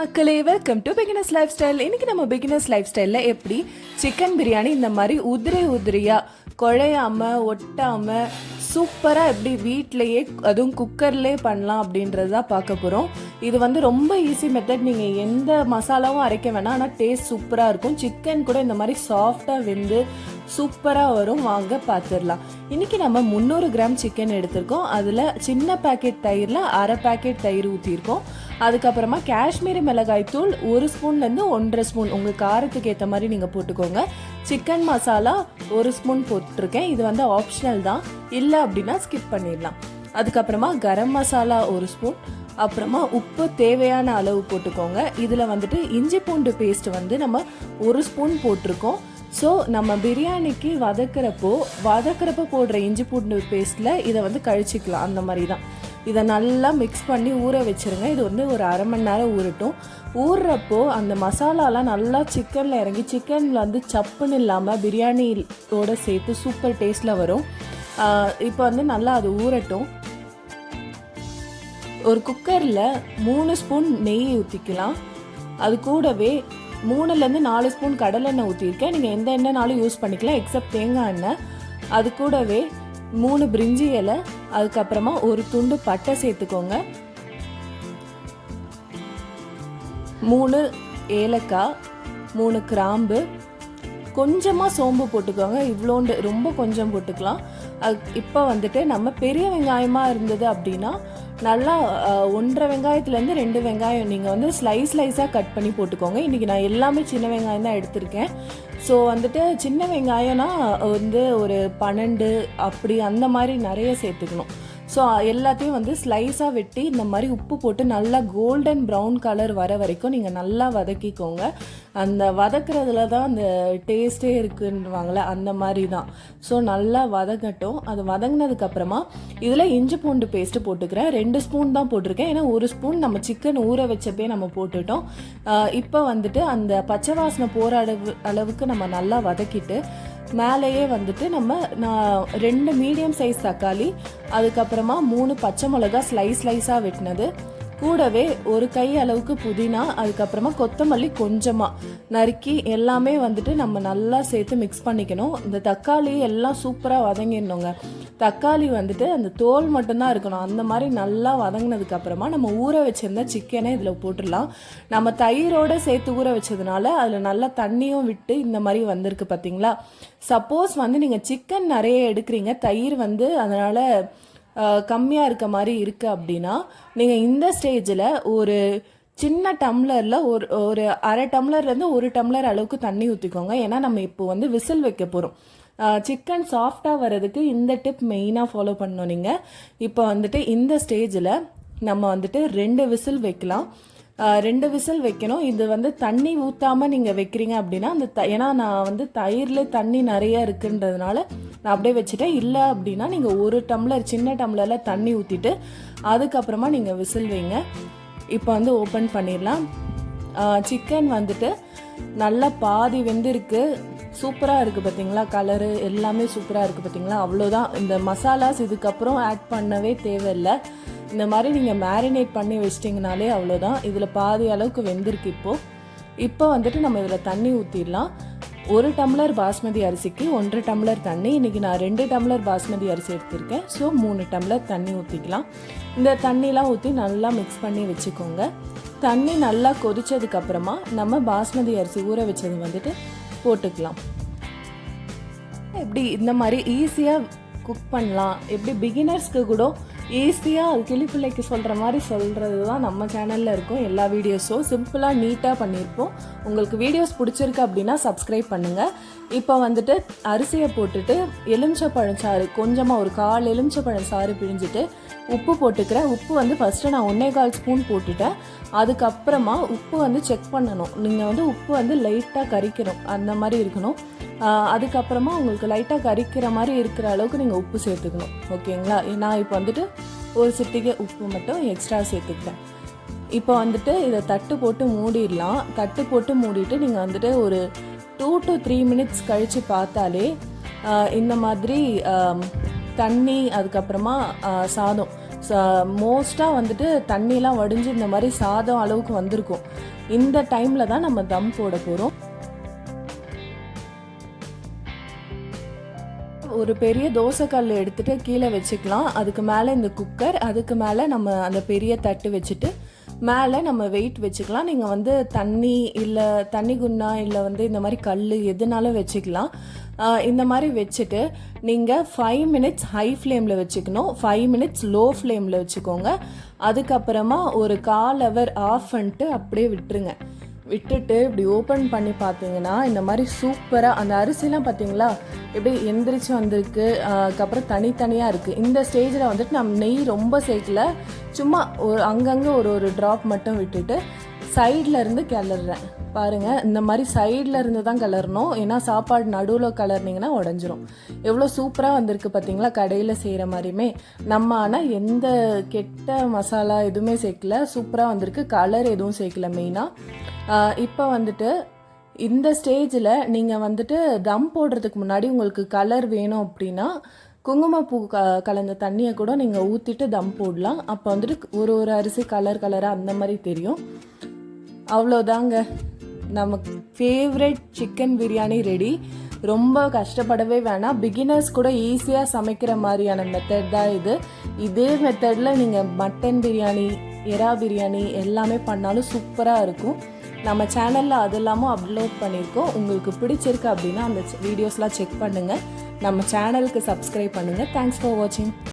மக்களே, welcome to beginners life style. இன்றைக்கி நம்ம பிகினர்ஸ் லைஃப் ஸ்டைலில் எப்படி சிக்கன் பிரியாணி இந்த மாதிரி உதிரியாக குழையாமல் ஒட்டாமல் சூப்பராக எப்படி வீட்டிலையே அதுவும் குக்கர்லேயே பண்ணலாம் அப்படின்றது தான் பார்க்க போகிறோம். இது வந்து ரொம்ப ஈஸி மெத்தட். நீங்கள் எந்த மசாலாவும் அரைக்க வேணாம், ஆனால் டேஸ்ட் சூப்பராக இருக்கும். சிக்கன் கூட இந்த மாதிரி சாஃப்டாக வெந்து சூப்பராக வரும். வாங்க பார்த்துடலாம். இன்றைக்கி நம்ம 300 கிராம் சிக்கன் எடுத்திருக்கோம். அதில் சின்ன பேக்கெட் தயிரில் அரை பேக்கெட் தயிர் ஊற்றிருக்கோம். அதுக்கப்புறமா காஷ்மீரி மிளகாய் தூள் 1 ஸ்பூன்லேருந்து 1.5 ஸ்பூன் உங்கள் காரத்துக்கு ஏற்ற மாதிரி நீங்கள் போட்டுக்கோங்க. சிக்கன் மசாலா 1 ஸ்பூன் போட்டிருக்கேன். இது வந்து ஆப்ஷனல் தான், இல்லை அப்படின்னா ஸ்கிப் பண்ணிடலாம். அதுக்கப்புறமா கரம் மசாலா 1 ஸ்பூன், அப்புறமா உப்பு தேவையான அளவு போட்டுக்கோங்க. இதில் வந்துட்டு இஞ்சி பூண்டு பேஸ்ட் வந்து நம்ம 1 ஸ்பூன் போட்டிருக்கோம். ஸோ நம்ம பிரியாணிக்கு வதக்கிறப்போ போடுற இஞ்சி பூண்டு பேஸ்ட்டில் இதை வந்து கழிச்சிக்கலாம். அந்த மாதிரி தான். இதை நல்லா மிக்ஸ் பண்ணி ஊற வச்சுருங்க. இது வந்து ஒரு அரை மணி நேரம் ஊறட்டும். ஊறுறப்போ அந்த மசாலாலாம் நல்லா சிக்கனில் இறங்கி சிக்கனில் வந்து சப்புன்னு இல்லாமல் பிரியாணியோடு சேர்த்து சூப்பர் டேஸ்ட்டில் வரும். இப்போ வந்து நல்லா அது ஊறட்டும். ஒரு குக்கரில் 3 ஸ்பூன் நெய் ஊற்றிக்கலாம். அது கூடவே 3லேருந்து 4 ஸ்பூன் கடலெண்ணெய் ஊற்றிருக்கேன். நீங்கள் எந்த எண்ணெய்னாலும் யூஸ் பண்ணிக்கலாம், எக்ஸப்ட் தேங்காய் எண்ணெய். அது கூடவே 3 பிரிஞ்சி இலை, அதுக்கப்புறமா ஒரு துண்டு பட்டை சேர்த்துக்கோங்க, 3 ஏலக்காய், 3 கிராம்பு, கொஞ்சமாக சோம்பு போட்டுக்கோங்க. இவ்வளோண்டு, ரொம்ப கொஞ்சம் போட்டுக்கலாம். இப்போ வந்துட்டு நம்ம பெரிய வெங்காயமாக இருந்தது அப்படின்னா நல்லா 1.5 வெங்காயத்துலேருந்து 2 வெங்காயம் நீங்கள் வந்து ஸ்லைஸாக கட் பண்ணி போட்டுக்கோங்க. இன்றைக்கி நான் எல்லாமே சின்ன வெங்காயம் தான் எடுத்திருக்கேன். ஸோ வந்துட்டு சின்ன வெங்காயம்னா வந்து ஒரு 12 அப்படி அந்த மாதிரி நிறைய சேர்த்துக்கணும். ஸோ எல்லாத்தையும் வந்து ஸ்லைஸாக வெட்டி இந்த மாதிரி உப்பு போட்டு நல்லா கோல்டன் ப்ரௌன் கலர் வர வரைக்கும் நீங்கள் நல்லா வதக்கிக்கோங்க. அந்த வதக்கிறதுல தான் அந்த டேஸ்ட்டே இருக்குன்னுவாங்களே, அந்த மாதிரி தான். ஸோ நல்லா வதங்கட்டும். அது வதங்கினதுக்கப்புறமா இதில் இஞ்சி பூண்டு பேஸ்ட்டு போட்டுக்கிறேன். 2 ஸ்பூன் தான் போட்டிருக்கேன், ஏன்னா 1 ஸ்பூன் நம்ம சிக்கன் ஊற வச்சப்பே நம்ம போட்டுட்டோம். இப்போ வந்துட்டு அந்த பச்சை வாசனை போகிற அளவுக்கு நம்ம நல்லா வதக்கிட்டு மேலேயே வந்துட்டு நான் 2 மீடியம் சைஸ் தக்காளி, அதுக்கப்புறமா 3 பச்சை மிளகா ஸ்லைஸாக வெட்டினது, கூடவே ஒரு கை அளவுக்கு புதினா, அதுக்கப்புறமா கொத்தமல்லி கொஞ்சமாக நறுக்கி எல்லாமே வந்துட்டு நம்ம நல்லா சேர்த்து மிக்ஸ் பண்ணிக்கணும். இந்த தக்காளி எல்லாம் சூப்பராக வதங்கிடணுங்க. தக்காளி வந்துட்டு அந்த தோல் மட்டும்தான் இருக்கணும். அந்த மாதிரி நல்லா வதங்கினதுக்கப்புறமா நம்ம ஊற வச்சுருந்த சிக்கனை இதில் போட்டுடலாம். நம்ம தயிரோடு சேர்த்து ஊற வச்சதுனால அதில் நல்லா தண்ணியும் விட்டு இந்த மாதிரி வந்திருக்கு பார்த்தீங்களா. சப்போஸ் வந்து நீங்கள் சிக்கன் நிறைய எடுக்கிறீங்க, தயிர் வந்து அதனால் கம்மியாக இருக்க மாதிரி இருக்குது அப்படின்னா நீங்கள் இந்த ஸ்டேஜில் ஒரு சின்ன டம்ளரில் ஒரு அரை டம்ளர்லேருந்து 1 டம்ளர் அளவுக்கு தண்ணி ஊற்றிக்கோங்க. ஏன்னா நம்ம இப்போ வந்து விசில் வைக்க போகிறோம். சிக்கன் சாஃப்டாக வர்றதுக்கு இந்த டிப் மெயினாக ஃபாலோ பண்ணணும் நீங்கள். இப்போ வந்துட்டு இந்த ஸ்டேஜில் நம்ம வந்துட்டு 2 விசில் வைக்கலாம். 2 விசில் வைக்கணும். இது வந்து தண்ணி ஊற்றாமல் நீங்கள் வைக்கிறீங்க அப்படின்னா ஏன்னா நான் வந்து தயிரில் தண்ணி நிறைய இருக்குன்றதுனால நான் அப்படியே வச்சுட்டேன். இல்லை அப்படின்னா நீங்கள் 1 டம்ளர் சின்ன டம்ளரில் தண்ணி ஊற்றிட்டு அதுக்கப்புறமா நீங்கள் விசில் வைங்க. இப்போ வந்து ஓப்பன் பண்ணிடலாம். சிக்கன் வந்துட்டு நல்லா பாதி வெந்திருக்கு. சூப்பராக இருக்குது பார்த்தீங்களா, கலரு எல்லாமே சூப்பராக இருக்குது பார்த்தீங்களா. அவ்வளோதான். இந்த மசாலாஸ் இதுக்கப்புறம் ஆட் பண்ணவே தேவையில்லை. இந்த மாதிரி நீங்கள் மேரினேட் பண்ணி வச்சிட்டிங்கனாலே அவ்வளோதான். இதில் பாதி அளவுக்கு வெந்திருக்கு. இப்போ வந்துட்டு நம்ம இதில் தண்ணி ஊற்றிடலாம். 1 டம்ளர் பாஸ்மதி அரிசிக்கு 1.5 டம்ளர் தண்ணி. இன்றைக்கி நான் 2 டம்ளர் பாஸ்மதி அரிசி எடுத்திருக்கேன். ஸோ 3 டம்ளர் தண்ணி ஊற்றிக்கலாம். இந்த தண்ணிலாம் ஊற்றி நல்லா மிக்ஸ் பண்ணி வச்சுக்கோங்க. தண்ணி நல்லா கொதிச்சதுக்கப்புறமா நம்ம பாஸ்மதி அரிசி ஊற வச்சது வந்துட்டு போட்டுக்கலாம். எப்படி இந்த மாதிரி ஈஸியாக குக் பண்ணலாம், எப்படி பிகினர்ஸ்க்கு கூட ஈஸியாக அது கிளிப்பிள்ளைக்கு சொல்கிற மாதிரி சொல்கிறது தான் நம்ம சேனலில் இருக்கும். எல்லா வீடியோஸும் சிம்பிளாக நீட்டாக பண்ணியிருப்போம். உங்களுக்கு வீடியோஸ் பிடிச்சிருக்கு அப்படின்னா சப்ஸ்கிரைப் பண்ணுங்கள். இப்போ வந்துட்டு அரிசியை போட்டுட்டு எலுமிச்சப்பழம் சாறு கொஞ்சமாக ஒரு 1/4 எலுமிச்சப்பழம் சாறு பிழிஞ்சிட்டு உப்பு போட்டுக்கிறேன். உப்பு வந்து ஃபஸ்ட்டு நான் 1.25 ஸ்பூன் போட்டுட்டேன். அதுக்கப்புறமா உப்பு வந்து செக் பண்ணணும். நீங்கள் வந்து உப்பு வந்து லைட்டாக கரிக்கணும், அந்த மாதிரி இருக்கணும். அதுக்கப்புறமா உங்களுக்கு லைட்டாக கரிக்கிற மாதிரி இருக்கிற அளவுக்கு நீங்கள் உப்பு சேர்த்துக்கணும். ஓகேங்களா. நான் இப்போ வந்துட்டு ஒரு சிட்டிகை உப்பு மட்டும் எக்ஸ்ட்ரா சேர்த்துக்கிட்டேன். இப்போ வந்துட்டு இதை தட்டு போட்டு மூடிடலாம். தட்டு போட்டு மூடிட்டு நீங்கள் வந்துட்டு ஒரு 2 to 3 மினிட்ஸ் கழித்து பார்த்தாலே இந்த மாதிரி தண்ணி, அதுக்கப்புறமா சாதம் மோஸ்ட்டாக வந்துட்டு தண்ணிலாம் வடிஞ்சு இந்த மாதிரி சாதம் அளவுக்கு வந்திருக்கும். இந்த டைமில் தான் நம்ம தம் போட போகிறோம். ஒரு பெரிய தோசைக்கல் எடுத்துகிட்டு கீழே வச்சுக்கலாம். அதுக்கு மேலே இந்த குக்கர், அதுக்கு மேலே நம்ம அந்த பெரிய தட்டு வச்சுட்டு மேலே நம்ம வெயிட் வச்சுக்கலாம். நீங்கள் வந்து தண்ணி இல்லை தண்ணி குண்ணா இல்லை வந்து இந்த மாதிரி கல் எதுனாலும் வச்சுக்கலாம். இந்த மாதிரி வச்சுட்டு நீங்கள் 5 மினிட்ஸ் ஹை ஃப்ளேமில் வச்சுக்கணும், 5 மினிட்ஸ் லோ ஃப்ளேமில் வச்சுக்கோங்க. அதுக்கப்புறமா ஒரு 1/4 ஹவர் ஆஃப் பண்ணிட்டு அப்படியே விட்டுருங்க. விட்டுட்டு இப்படி ஓப்பன் பண்ணி பார்த்தீங்கன்னா இந்த மாதிரி சூப்பராக அந்த அரிசிலாம் பார்த்தீங்களா எப்படி எந்திரிச்சு வந்திருக்கு. அதுக்கப்புறம் தனித்தனியாக இருக்குது. இந்த ஸ்டேஜில் வந்துட்டு நம்ம நெய் ரொம்ப சேர்க்கல, சும்மா ஒரு அங்கங்கே ஒரு ட்ராப் மட்டும் விட்டுட்டு சைடில் இருந்து கிளறேன். பாருங்கள், இந்த மாதிரி சைடில் இருந்து தான் கிளறணும், ஏன்னா சாப்பாடு நடுவில் கிளறினீங்கன்னா உடஞ்சிரும். எவ்வளோ சூப்பராக வந்திருக்கு பார்த்தீங்களா, கடையில் செய்கிற மாதிரியுமே. நம்ம ஆனால் எந்த கெட்ட மசாலா எதுவுமே சேர்க்கல, சூப்பராக வந்திருக்கு. கலர் எதுவும் சேர்க்கல மெயினாக. இப்போ வந்துட்டு இந்த ஸ்டேஜில் நீங்கள் வந்துட்டு தம் போடுறதுக்கு முன்னாடி உங்களுக்கு கலர் வேணும் அப்படின்னா குங்குமப்பூ கலந்த தண்ணியை கூட நீங்கள் ஊற்றிட்டு தம் போடலாம். அப்போ வந்துட்டு ஒரு அரிசி கலராக அந்த மாதிரி தெரியும். அவ்வளோதாங்க, நமக்கு ஃபேவரட் சிக்கன் பிரியாணி ரெடி. ரொம்ப கஷ்டப்படவே வேணாம், பிகினர்ஸ் கூட ஈஸியாக சமைக்கிற மாதிரியான மெத்தட் தான் இது. இதே மெத்தடில் நீங்கள் மட்டன் பிரியாணி, எறா பிரியாணி எல்லாமே பண்ணாலும் சூப்பராக இருக்கும். நம்ம சேனலில் அது எல்லாமும் அப்லோட் பண்ணியிருக்கோம். உங்களுக்கு பிடிச்சிருக்கு அப்படின்னா அந்த வீடியோஸ்லாம் செக் பண்ணுங்கள். நம்ம சேனலுக்கு சப்ஸ்கிரைப் பண்ணுங்கள். தேங்க்ஸ் ஃபார் வாட்சிங்.